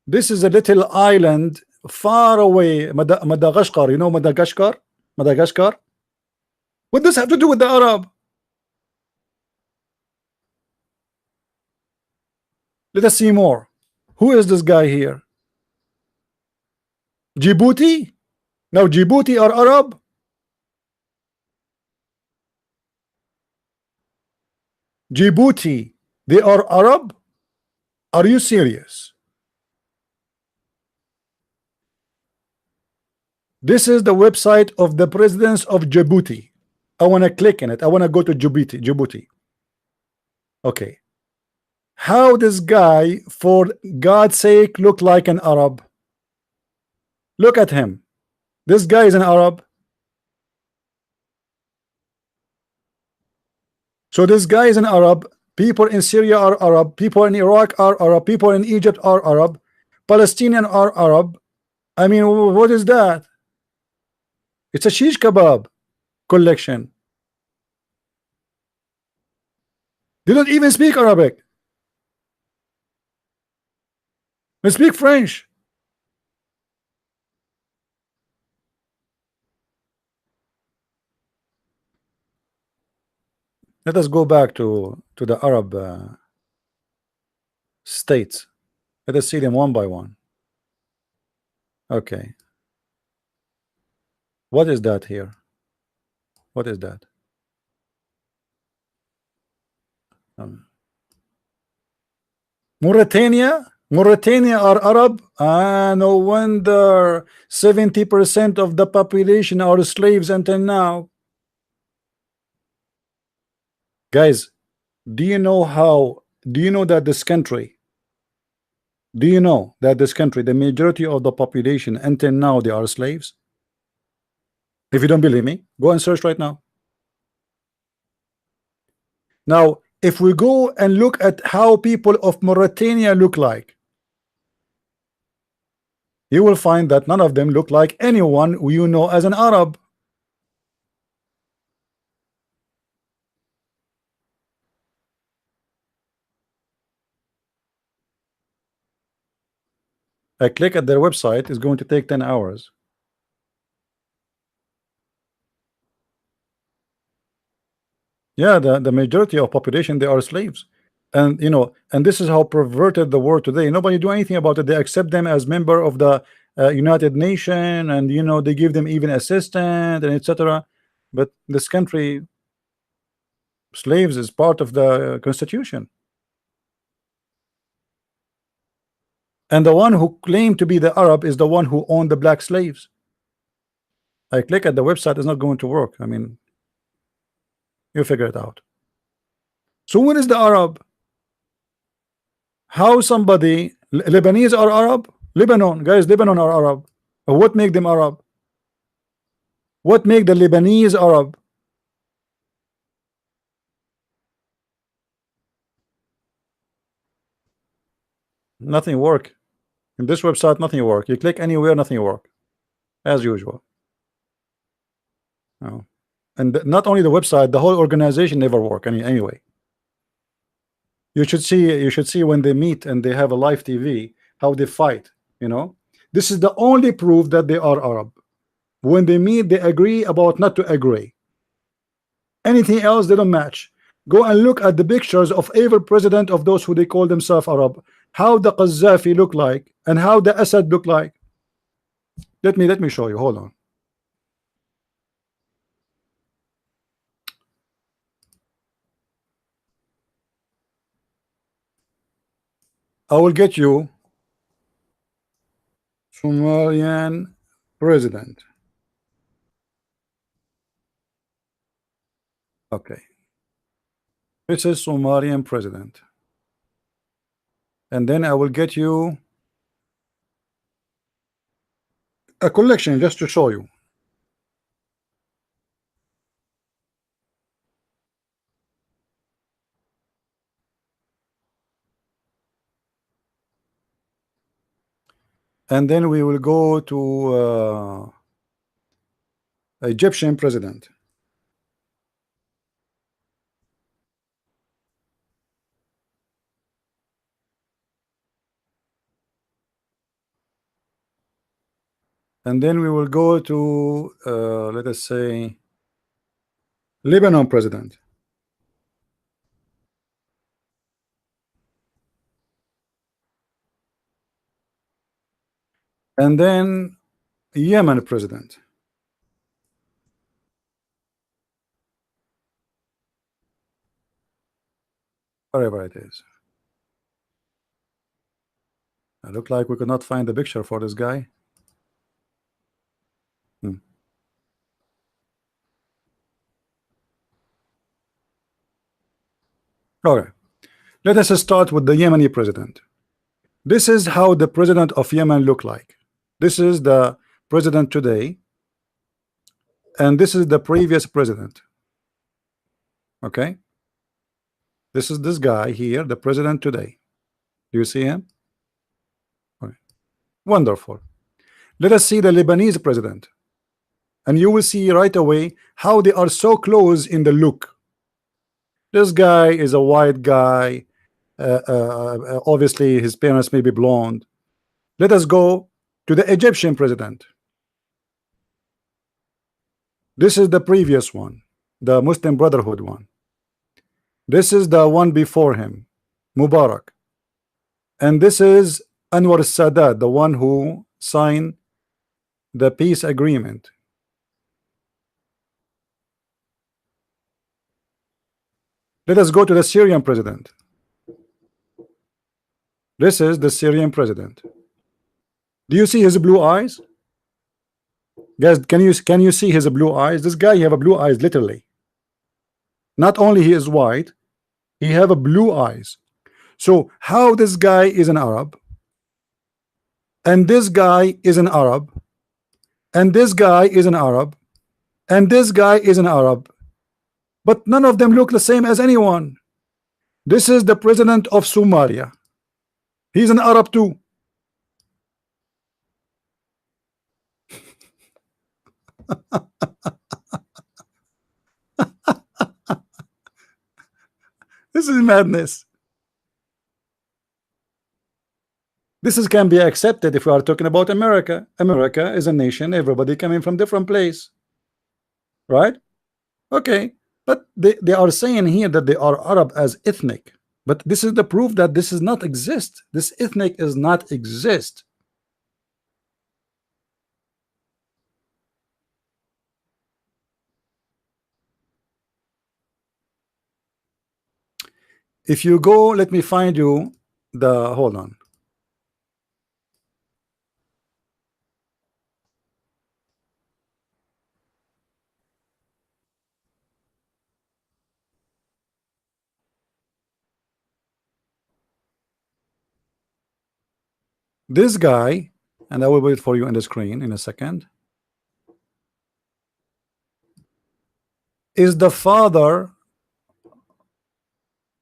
This is a little island far away, Madagascar. You know Madagascar? Madagascar. What does have to do with the Arab? Let us see more. Who is this guy here? Djibouti? Now Djibouti are Arab? Djibouti, they are Arab? Are you serious? This is the website of the presidents of Djibouti. I want to click in it. I want to go to Djibouti. Okay. How this guy, for God's sake, look like an Arab? Look at him. This guy is an Arab. So this guy is an Arab. People in Syria are Arab. People in Iraq are Arab. People in Egypt are Arab. Palestinians are Arab. I mean, what is that? It's a shish kebab collection. They don't even speak Arabic. They speak French. Let us go back to the Arab states. Let us see them one by one. Okay. What is that here? What is that? Mauritania? Mauritania are Arab? Ah, no wonder 70% of the population are slaves until now. Guys, do you know that this country, the majority of the population until now, they are slaves? If you don't believe me, go and search right now. Now, if we go and look at how people of Mauritania look like, you will find that none of them look like anyone you know as an Arab. I click at their website, it's going to take 10 hours. Yeah, the majority of population, they are slaves. And you know, and this is how perverted the world today. Nobody do anything about it. They accept them as member of the United Nation, and you know, they give them even assistant and etc. But this country, slaves is part of the constitution. And the one who claimed to be the Arab is the one who owned the black slaves. I click at the website, it's not going to work. I mean, you figure it out. So when is the Arab? How somebody, Lebanese are Arab? Lebanon, guys, Lebanon are Arab. What make them Arab? What make the Lebanese Arab? Nothing work. In this website, nothing work. You click anywhere, nothing work. As usual. Oh. And not only the website, the whole organization never work anyway. You should see when they meet and they have a live TV, how they fight, you know. This is the only proof that they are Arab. When they meet, they agree about not to agree. Anything else, they don't match. Go and look at the pictures of every president of those who they call themselves Arab. How the Qaddafi look like and how the Assad look like. Let me show you. Hold on. I will get you Somalian president. Okay, this is Somalian president, and then I will get you a collection just to show you. And then we will go to Egyptian president. And then we will go to let us say Lebanon president. And then Yemen president. Wherever it is. It looked like we could not find the picture for this guy. Okay, let us start with the Yemeni president. This is how the president of Yemen look like. This is the president today, and this is the previous president. Okay, this is this guy here, the president today. Do you see him? Okay. Wonderful. Let us see the Lebanese president, and you will see right away how they are so close in the look. This guy is a white guy. Obviously, his parents may be blonde. Let us go to the Egyptian president. This is the previous one, the Muslim Brotherhood one. This is the one before him, Mubarak. And this is Anwar Sadat, the one who signed the peace agreement. Let us go to the Syrian president. This is the Syrian president. Do you see his blue eyes? Guys, can you see his blue eyes? This guy have a blue eyes, literally. Not only he is white, he have a blue eyes. So how this guy is an Arab, and this guy is an Arab, and this guy is an Arab, and this guy is an Arab, but none of them look the same as anyone. This is the president of Somalia. He's an Arab too. This is madness. This is can be accepted if we are talking about America. America is a nation, everybody coming from different place, right? Okay, but they are saying here that they are Arab as ethnic, but this is the proof that this is not exist. This ethnic is not exist. If you go, let me find you the, hold on. This guy, and I will wait for you on the screen in a second, is the father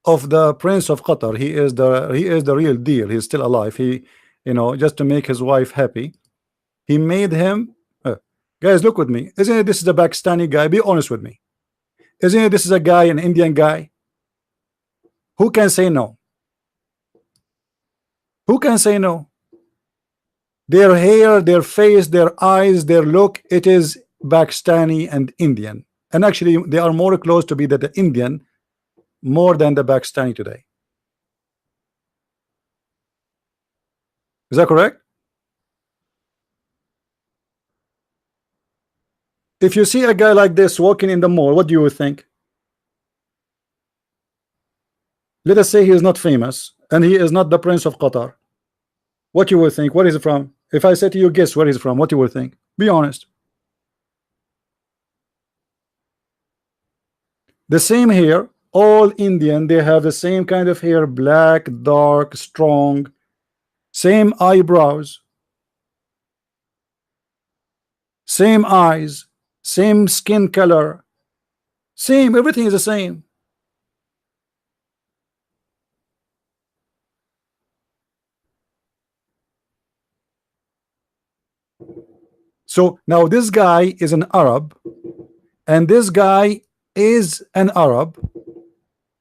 of the Prince of Qatar. He is the real deal. He's still alive. He, you know, just to make his wife happy, he made him. Guys, look with me. Isn't it this is a Pakistani guy? Be honest with me. Isn't it this is a guy, an Indian guy? Who can say no? Who can say no? Their hair, their face, their eyes, their look, it is Pakistani and Indian. And actually, they are more close to be the Indian more than the Pakistani today. Is that correct? If you see a guy like this walking in the mall, what do you think? Let us say he is not famous and he is not the Prince of Qatar. What you will think? Where is he from? If I say to you, guess where he's from, what you will think? Be honest. The same here. All Indian, they have the same kind of hair, black, dark, strong, same eyebrows, same eyes, same skin color, same, everything is the same. So now this guy is an Arab, and this guy is an Arab,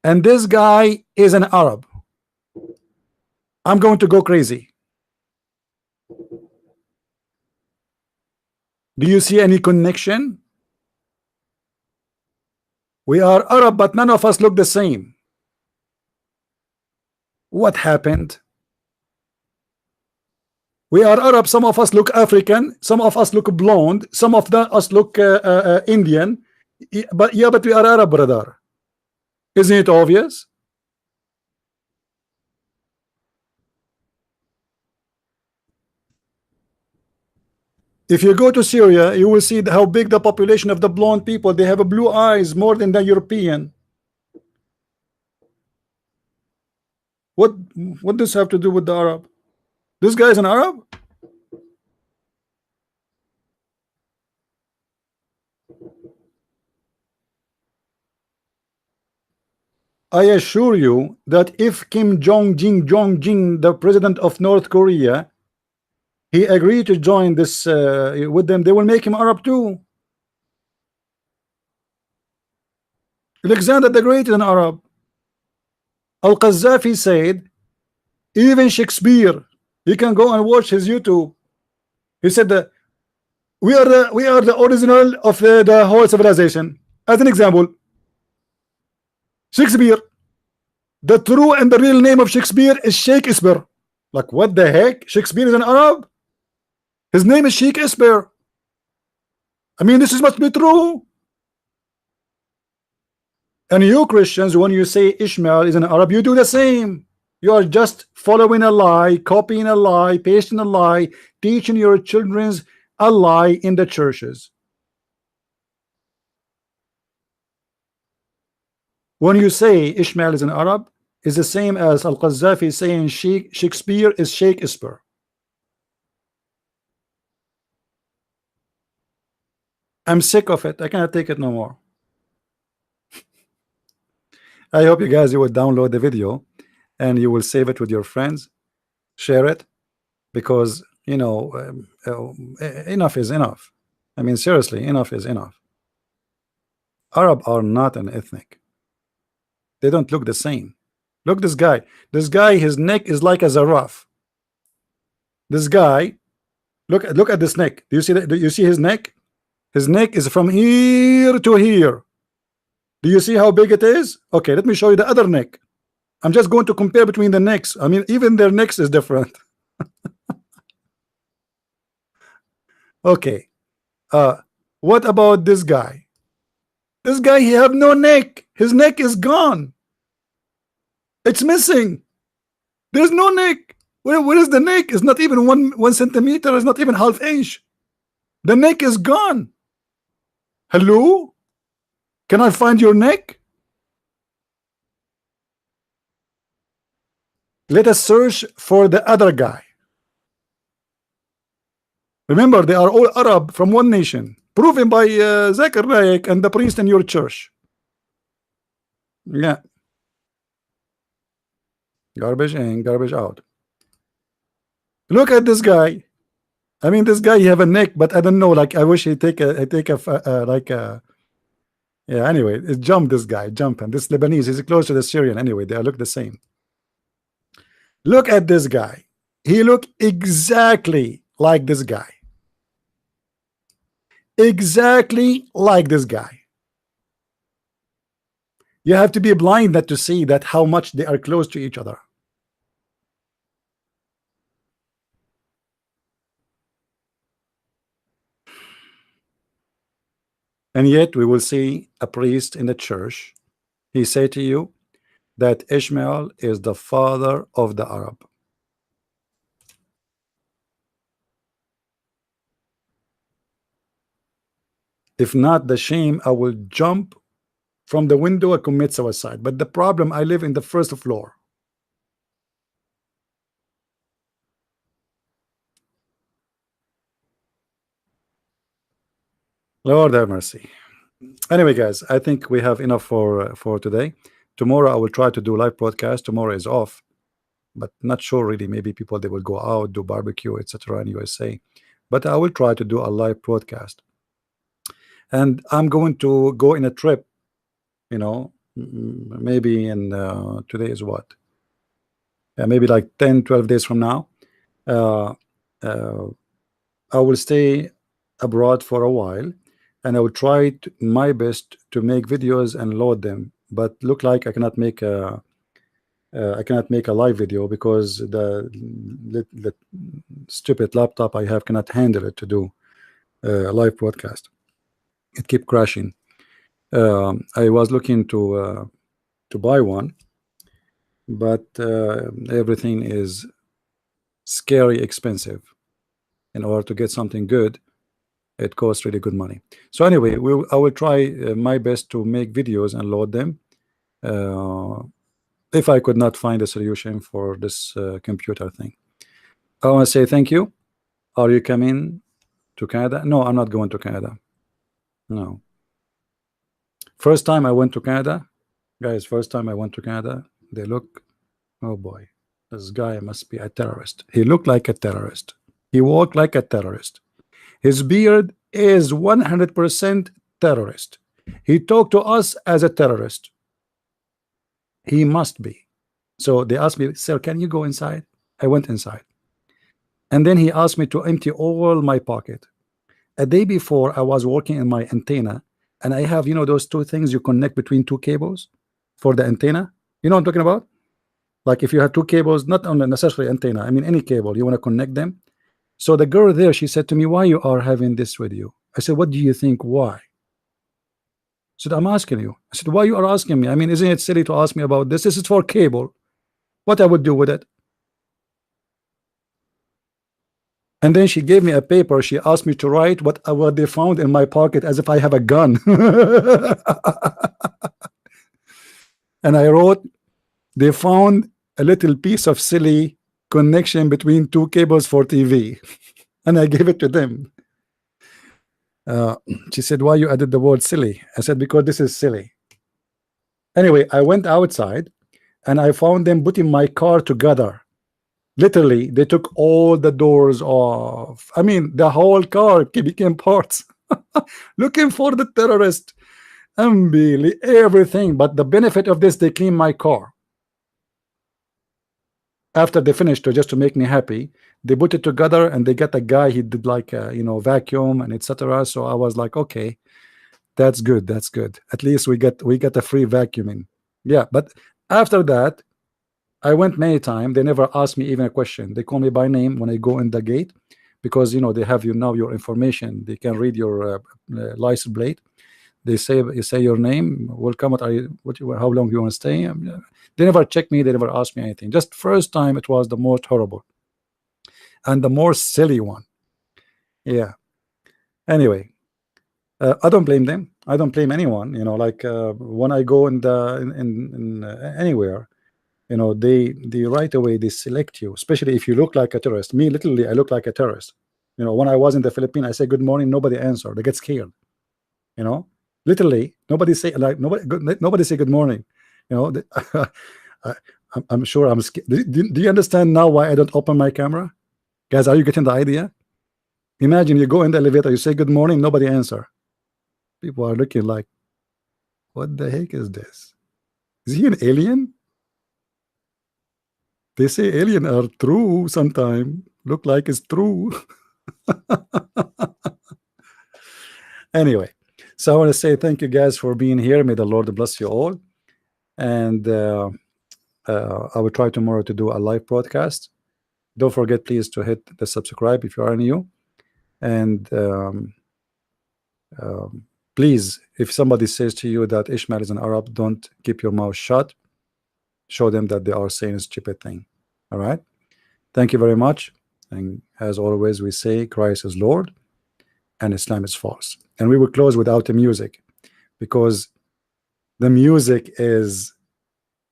and this guy is an Arab. I'm going to go crazy. Do you see any connection? We are Arab, but none of us look the same. What happened? We are Arab. Some of us look African. Some of us look blonde. Some of us look Indian. But we are Arab, brother. Isn't it obvious? If you go to Syria, you will see how big the population of the blonde people. They have blue eyes more than the European. What does this have to do with the Arab? This guy is an Arab? I assure you that if Kim Jong-un, the president of North Korea, he agreed to join this with them, they will make him Arab too. Alexander the Great is an Arab. Al-Qaddafi said, even Shakespeare, you can go and watch his YouTube. He said that we are the original of the whole civilization. As an example, Shakespeare, the true and the real name of Shakespeare is Shakespeare. Like, what the heck? Shakespeare is an Arab? His name is Shakespeare. I mean, this must be true. And you Christians, when you say Ishmael is an Arab, you do the same. You are just following a lie, copying a lie, pasting a lie, teaching your children a lie in the churches. When you say Ishmael is an Arab, is the same as Al-Qaddafi saying Shakespeare is Shakespeare. I'm sick of it. I cannot take it no more. I hope you guys will download the video and you will save it with your friends, share it, because you know enough is enough. I mean, seriously, enough is enough. Arab are not an ethnic. They don't look the same. Look, this guy, his neck is like a giraffe. This guy, look at this neck. Do you see that? Do you see his neck? His neck is from here to here. Do you see how big it is? Okay, let me show you the other neck. I'm just going to compare between the necks. I mean, even their necks is different. Okay. What about this guy? This guy, he have no neck. His neck is gone. It's missing. There's no neck. Where is the neck? It's not even one centimeter. It's not even half inch. The neck is gone. Hello? Can I find your neck? Let us search for the other guy. Remember, they are all Arab from one nation, proven by Zakir Naik and the priest in your church. Yeah. Garbage in, garbage out. Look at this guy. I mean, this guy, he have a neck, but I don't know. Like, I wish he take a like a. Yeah. Anyway, it jumped. This guy jumping. This Lebanese is close to the Syrian. Anyway, they look the same. Look at this guy. He look exactly like this guy. Exactly like this guy. You have to be blind not to see that how much they are close to each other. And yet we will see a priest in the church, he say to you that Ishmael is the father of the Arab. If not the shame, I will jump from the window and commit suicide. But the problem, I live in the first floor. Lord have mercy. Anyway, guys, I think we have enough for today. Tomorrow I will try to do live broadcast. Tomorrow is off, but not sure really. Maybe people, they will go out, do barbecue, etc. in USA. But I will try to do a live broadcast. And I'm going to go in a trip, you know, maybe in today is what? Maybe like 10-12 days from now. I will stay abroad for a while, and I will try my best to make videos and load them. But look like I cannot make a live video because the stupid laptop I have cannot handle it to do a live broadcast. It keep crashing. I was looking to buy one, but everything is scary expensive. In order to get something good, it costs really good money. So anyway, I will try my best to make videos and load them. If I could not find a solution for this computer thing. I want to say thank you. Are you coming to Canada? No, I'm not going to Canada. No. First time I went to Canada, guys, first time I went to Canada, they look, oh boy, this guy must be a terrorist. He looked like a terrorist. He walked like a terrorist. His beard is 100% terrorist. He talked to us as a terrorist. He must be. So they asked me, sir, can you go inside? I went inside. And then he asked me to empty all my pocket. A day before, I was working in my antenna, and I have, you know, those two things you connect between two cables for the antenna. You know what I'm talking about? Like if you have two cables, not on necessarily antenna, I mean any cable, you want to connect them. So the girl there, she said to me, why you are having this with you? I said, what do you think? Why? I said, I'm asking you. I said, why you are asking me? I mean, isn't it silly to ask me about this? This is for cable. What I would do with it? And then she gave me a paper. She asked me to write what they found in my pocket, as if I have a gun. And I wrote, they found a little piece of silly connection between two cables for TV. And I gave it to them. She said, why you added the word silly? I said, because this is silly. Anyway, I went outside and I found them putting my car together. Literally, they took all the doors off. I mean, the whole car became parts. Looking for the terrorist. Unbelievable, everything. But the benefit of this, they cleaned my car. After they finished, just to make me happy, they put it together and they got a guy. He did like you know, vacuum and etc. So I was like, okay, that's good. That's good. At least we get a free vacuuming. Yeah, but after that, I went many times. They never asked me even a question. They call me by name when I go in the gate, because you know they have your information. They can read your license plate. They say, you say your name, welcome. How long you want to stay? They never check me. They never ask me anything. Just first time, it was the most horrible and the more silly one. Yeah. Anyway, I don't blame them. I don't blame anyone. You know, like when I go in anywhere, you know, they right away they select you, especially if you look like a terrorist. Me, literally, I look like a terrorist. You know, when I was in the Philippines, I say good morning, nobody answered. They get scared. You know, literally, nobody say good morning. You know, I'm sure I'm scared. Do you understand now why I don't open my camera, guys? Are you getting the idea? Imagine you go in the elevator, you say good morning, nobody answer. People are looking like, what the heck is this? Is he an alien? They say alien are true sometime. Look like it's true. Anyway, so I want to say thank you guys for being here. May the Lord bless you all. And I will try tomorrow to do a live broadcast. Don't forget, please, to hit the subscribe if you are new. And Please, if somebody says to you that Ishmael is an Arab, don't keep your mouth shut. Show them that they are saying a stupid thing. All right. Thank you very much. And as always, we say Christ is Lord and Islam is false. And we will close without the music, because the music is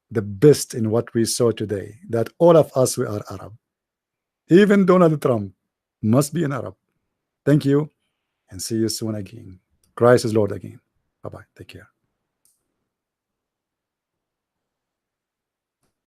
the best in what we saw today, that all of us, we are Arab. Even Donald Trump must be an Arab. Thank you, and see you soon again. Christ is Lord again. Bye-bye. Take care.